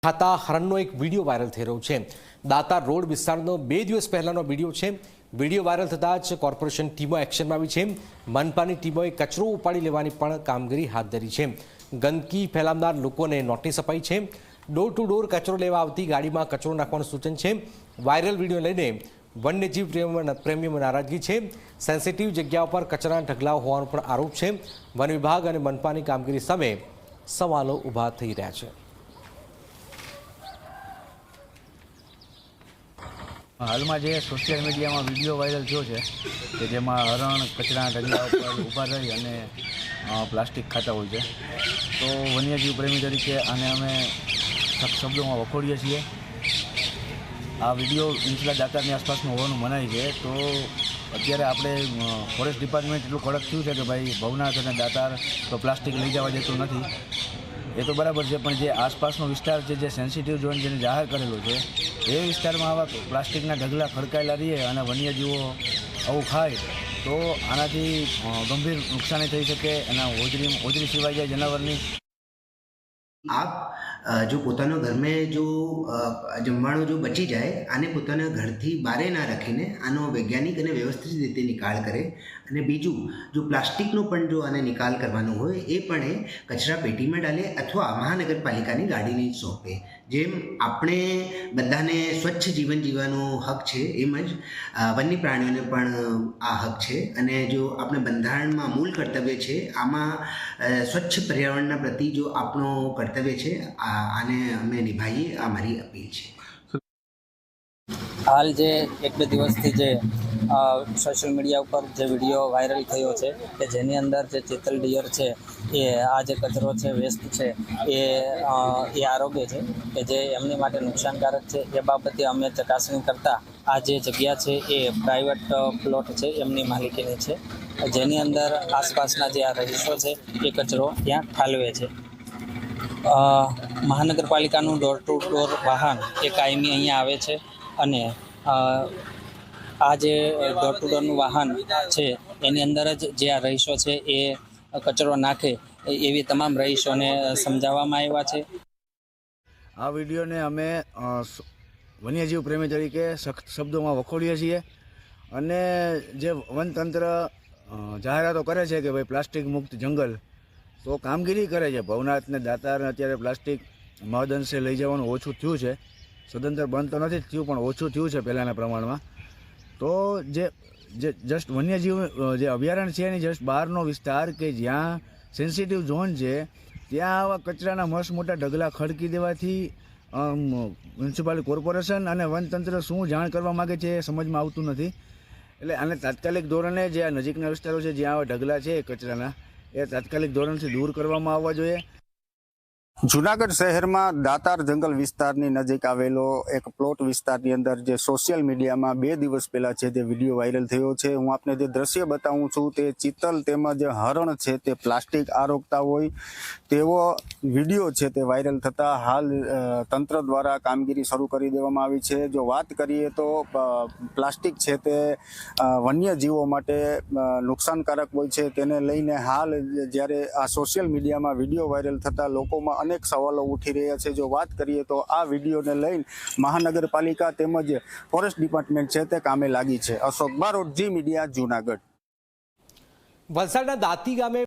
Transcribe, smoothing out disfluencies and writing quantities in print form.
ખાતા હરણનો એક video viral થઈ રહ્યો છે। દાતા રોડ વિસ્તારનો 2 દિવસ પહેલાનો વિડીયો છે। વિડીયો વાયરલ થતાં જ કોર્પોરેશન ટીમો એક્શનમાં આવી છે। મનપાની ટીમોએ કચરો ઉપાડી લેવાની પણ કામગીરી હાથ ધરી છે। ગંદકી ફેલાવનાર લોકોને નોટિસ અપાઈ છે। ડોર ટુ ડોર કચરો લેવા આવતી ગાડીમાં કચરો નાખવાનું સૂચન છે। વાયરલ વિડીયો લઈને વન્યજીવ પ્રેમીઓમાં નારાજગી છે। સેન્સિટિવ જગ્યાઓ પર કચરાના ઢગલા હોવાનો પણ આરોપ છે। વન વિભાગ અને મનપાની કામગીરી સામે સવાલો ઊભા થઈ રહ્યા છે। હાલમાં જે સોશિયલ મીડિયામાં વિડીયો વાયરલ થયો છે કે જેમાં હરણ કચરાના ઢગલા ઉપર ઊભા રહી અને પ્લાસ્ટિક ખાતા હોય છે, તો વન્યજીવ પ્રેમી તરીકે આને અમે શબ્દોમાં વખોડીએ છીએ। આ વિડીયો ઇન્સલા દાતારની આસપાસનો હોવાનું મનાય છે, તો અત્યારે આપણે ફોરેસ્ટ ડિપાર્ટમેન્ટ એટલું કડક થયું છે કે ભાઈ ભવનાથ અને દાતાર તો પ્લાસ્ટિક લઈ જવા દેતું નથી, એ તો બરાબર છે, પણ જે આસપાસનો વિસ્તાર છે, જે સેન્સિટિવ ઝોન જેને જાહેર કરેલો છે, એ વિસ્તારમાં આવા પ્લાસ્ટિકના ઢગલા ખડકાયેલા રહીએ અને વન્યજીવો આવું ખાય તો આનાથી ગંભીર નુકસાની થઈ શકે અને હોજરી સિવાય જાય જનાવરની। आप जो પોતાના ઘરમાં જો જમવાનું જો બચી જાય આને પોતાના ઘરથી બારે ના રાખીને આનો વૈજ્ઞાનિક અને વ્યવસ્થિત રીતે નિકાલ કરે। અને બીજું જો પ્લાસ્ટિકનો પણ જો આને નિકાલ કરવાનો હોય એ પણ એ કચરા પેટીમાં ડાલે અથવા મહાનગરપાલિકાની ગાડીને સોંપે। જેમ આપણે બધાને સ્વચ્છ જીવન જીવવાનો હક છે એમ જ વન્ય પ્રાણીઓને પણ આ હક છે, અને જો આપણે બંધારણમાં મૂળ કર્તવ્ય છે આમાં સ્વચ્છ પર્યાવરણના પ્રતિ જો આપણો કર્તવ્ય છે આને અમે નિભાઈએ, આ મારી અપીલ છે। હાલ જે 1-2 દિવસથી જે સોશિયલ મીડિયા ઉપર જે વિડીયો વાયરલ થયો છે કે જેની અંદર જે ચિત્તલ ડિયર છે એ આ જે કચરો છે, વેસ્ટ છે એ આરોગ્ય છે કે જે એમની માટે નુકસાનકારક છે, એ બાબતે અમે ચકાસણી કરતાં આ જે જગ્યા છે એ પ્રાઇવેટ પ્લોટ છે એમની માલિકીની છે, જેની અંદર આસપાસના જે આ રહીશો છે એ કચરો ત્યાં ઠાલવે છે। મહાનગરપાલિકાનું ડોર ટુ ડોર વાહન એ કાયમી અહીંયા આવે છે અને આ જે ડોર ટુ ડોરનું વાહન છે એની અંદર જ જે આ રહીશો છે એ કચરો નાખે એવી તમામ રહીશોને સમજાવવામાં આવ્યા છે। આ વિડીયોને અમે વન્યજીવ પ્રેમી તરીકે શબ્દોમાં વખોડીએ છીએ અને જે વનતંત્ર જાહેરાતો કરે છે કે ભાઈ પ્લાસ્ટિક મુક્ત જંગલ, તો કામગીરી કરે છે। ભવનાથ ને દાતારને અત્યારે પ્લાસ્ટિક મહદઅંશે લઈ જવાનું ઓછું થયું છે, સદંતર બંધ તો નથી થયું પણ ઓછું થયું છે પહેલાંના પ્રમાણમાં। તો જે જસ્ટ વન્યજીવ જે અભયારણ્ય છે એની જસ્ટ બહારનો વિસ્તાર કે જ્યાં સેન્સિટિવ ઝોન છે ત્યાં આવા કચરાના મસ્ત મોટા ઢગલા ખડકી દેવાથી મ્યુનિસિપાલિટી કોર્પોરેશન અને વનતંત્ર શું જાણ કરવા માગે છે એ સમજમાં આવતું નથી। એટલે આને તાત્કાલિક ધોરણે જે આ નજીકના વિસ્તારો છે જ્યાં આવા ઢગલા છે કચરાના એ તાત્કાલિક ધોરણથી દૂર કરવામાં આવવા જોઈએ। જૂનાગઢ શહેરમાં દાતાર જંગલ વિસ્તારની નજીક આવેલો એક પ્લોટ વિસ્તારની અંદર જે સોશિયલ મીડિયામાં 2 દિવસ પહેલા છે તે વિડીયો વાયરલ થયો છે। હું આપને જે દ્રશ્ય બતાવું છું તે ચિત્તલ તેમજ હરણ છે તે પ્લાસ્ટિક આરોગતા હોય તેવો વિડીયો છે તે વાયરલ થતા હાલ તંત્ર દ્વારા કામગીરી શરૂ કરી દેવામાં આવી છે। જો વાત કરીએ તો પ્લાસ્ટિક છે તે વન્યજીવો માટે નુકસાનકારક હોય છે, તેને લઈને હાલ જ્યારે આ સોશિયલ મીડિયામાં વિડીયો વાયરલ થતા લોકોમાં અનેક સવાલો ઉઠી રહ્યા છે। જો વાત કરીએ તો આ વિડીયોને લઈને મહાનગરપાલિકા તેમજ ફોરેસ્ટ ડિપાર્ટમેન્ટ છે તે કામે લાગી છે। અશોક બારોટ, જી મીડિયા, જૂનાગઢ। વલસાડના દાંતી ગામે